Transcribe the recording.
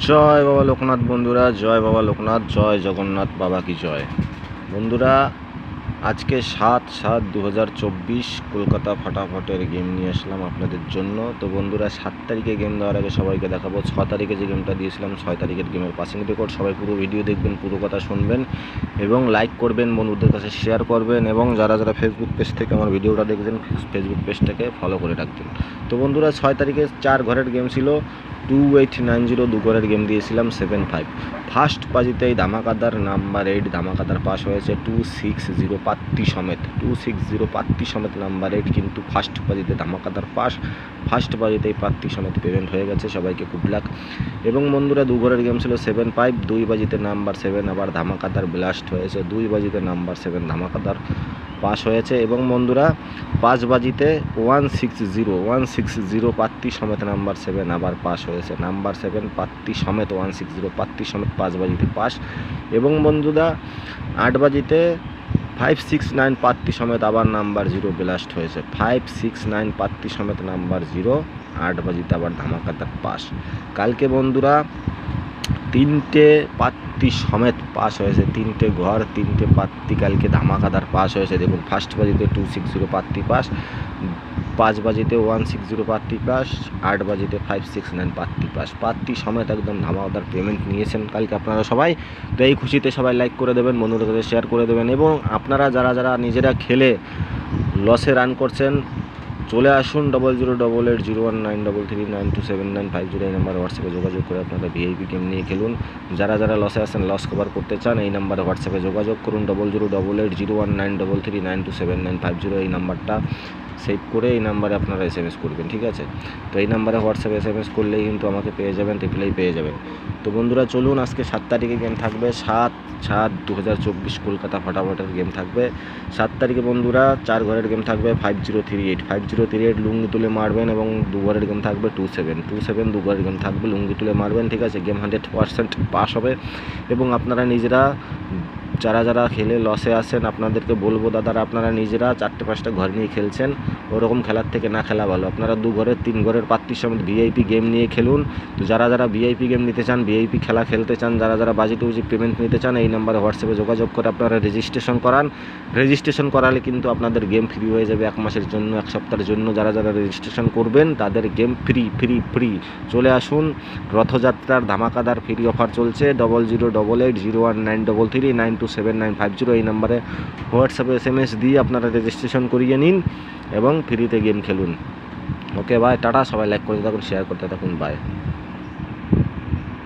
জয় বাবা লোকনাথ বন্ধুরা, জয় বাবা লোকনাথ, জয় জগন্নাথ বাবা কি জয়। বন্ধুরা, আজকে 7/7/2024 কলকাতা ফাটাফাটের গেম নিয়ে আসলাম আপনাদের জন্য। তো বন্ধুরা, 7 তারিখে গেম দেওয়ার আগে সবাইকে দেখাবো 6 তারিখে যে গেমটা দিয়েছিলাম। 6 তারিখের গেমের পাসিং রেকর্ড। সবাই পুরো ভিডিও দেখবেন, পুরো কথা শুনবেন এবং লাইক করবেন, বন্ধুদের কাছে শেয়ার করবেন এবং যারা যারা ফেসবুক পেজ থেকে আমার ভিডিওটা দেখছেন ফেসবুক পেজটাকে ফলো করে রাখবেন। তো বন্ধুরা, 6 তারিখে 4 ঘরের গেম ছিল। 2890 2 ঘরের গেম দিয়েছিলাম 75। ফার্স্ট বাজিতেই ধামাকাদার নাম্বার 8 ধামাকাদার পাস হয়েছে 260 পাত্তি সমেত। 260 পাত্তি সমেত নাম্বার 8 কিন্তু ফার্স্ট বাজিতে ধামাকাদার পাস। ফার্স্ট বাজিতেই পাত্তি সমেত পেমেন্ট হয়ে গেছে, সবাইকে গুড লাক। এবং বন্ধুরা, 2 ঘরের গেম ছিল 75। 2 বাজিতে নাম্বার 7 আবার ধামাকাদার ব্লাস্ট হয়েছে। 2 বাজিতে নাম্বার 7 ধামাকাদার পাস হয়েছে। এবং বন্ধুরা, 5 বাজিতে 160 পাত্তি সমেত নাম্বার 7 আবার পাস হয়েছে। নাম্বার 7 পাত্তি সমেত 160 পাত্তি সমেত 5 বাজিতে পাস। এবং বন্ধুরা, 8 বাজিতে 569 পাত্তি সমেত আবার নাম্বার 0 ব্লাস্ট হয়েছে। 569 পাত্তি সমেত নাম্বার 0 8 বাজিতে আবার ধামাকাদার পাস। কালকে বন্ধুরা 3টে পাত্তি সমেত পাস হয়েছে। 3টে ঘর 3টে পাত্তি কালকে ধামাকাদার পাস হয়েছে। দেখুন, ফার্স্ট বাজিতে 260 পাত্তি পাস, 5 বাজিতে 160 পাত্তি পাস, 8 বাজিতে 569 পাত্তি পাস। পাত্তি সমেত একদম ধামাকাদার পেমেন্ট নিয়েছেন কালকে আপনারা সবাই। তো এই খুশিতে সবাই লাইক করে দেবেন, বন্ধুদের কাছে শেয়ার করে দেবেন এবং আপনারা যারা যারা নিজেরা খেলে লসে রান করছেন চলে আসুন 00880193392795 এই নাম্বারে হোয়াটসঅ্যাপে যোগাযোগ করে আপনারা ভিআইপি গেম নিয়ে খেলুন। যারা যারা লসে আছেন, লস কভার করতে চান, এই নাম্বারে হোয়াটসঅ্যাপে যোগাযোগ করুন 00880193392795 এই নাম্বারটা সেভ করে এই নাম্বারে আপনারা SMS করবেন, ঠিক আছে? তো এই নাম্বারে হোয়াটসঅ্যাপে SMS করলেই কিন্তু আমাকে পেয়ে যাবেন, রিপ্লাই পেয়ে যাবেন। তো বন্ধুরা, চলুন, আজকে 7 তারিখে গেম থাকবে। 7/7/2024 কলকাতা ফাটাফাটের গেম থাকবে 7 তারিখে। বন্ধুরা, 4 ঘরের গেম থাকবে 5038 লুঙ্গি তুলে মারবেন এবং 2 ঘরের গেম থাকবে 27 2 ঘরের গেম থাকবে লুঙ্গি তুলে মারবেন, ঠিক আছে? গেম 100% পাস হবে। এবং আপনারা নিজেরা যারা যারা খেলে লসে আছেন আপনাদেরকে বলবো, দাদারা আপনারা নিজেরা 4টে-5টা ঘর নিয়ে খেলছেন, ওরকম খেলার থেকে না খেলা ভালো। আপনারা 2 ঘরের 3 ঘরের পাত্তির সমেত ভিআইপি গেম নিয়ে খেলুন। তো যারা যারা ভিআইপি গেম নিতে চান, ভিআইপি খেলা খেলতে চান, যারা যারা বাজি টুজি পেমেন্ট নিতে চান, এই নাম্বারে হোয়াটসঅ্যাপে যোগাযোগ করে আপনারা রেজিস্ট্রেশন করান। রেজিস্ট্রেশন করালে কিন্তু আপনাদের গেম ফ্রি হয়ে যাবে 1 মাসের জন্য, 1 সপ্তাহের জন্য। যারা যারা রেজিস্ট্রেশন করবেন তাদের গেম ফ্রি। চলে আসুন, রথযাত্রার ধামাকাদার ফ্রি অফার চলছে। 00880193392795 এই নাম্বারে হোয়াটসঅ্যাপে SMS দিয়ে আপনারা রেজিস্ট্রেশন করিয়ে নিন এবং ফ্রিতে গেম খেলুন। ওকে, বাই, টাটা। সবাই লাইক করতে থাকুন, শেয়ার করতে থাকুন, বাই।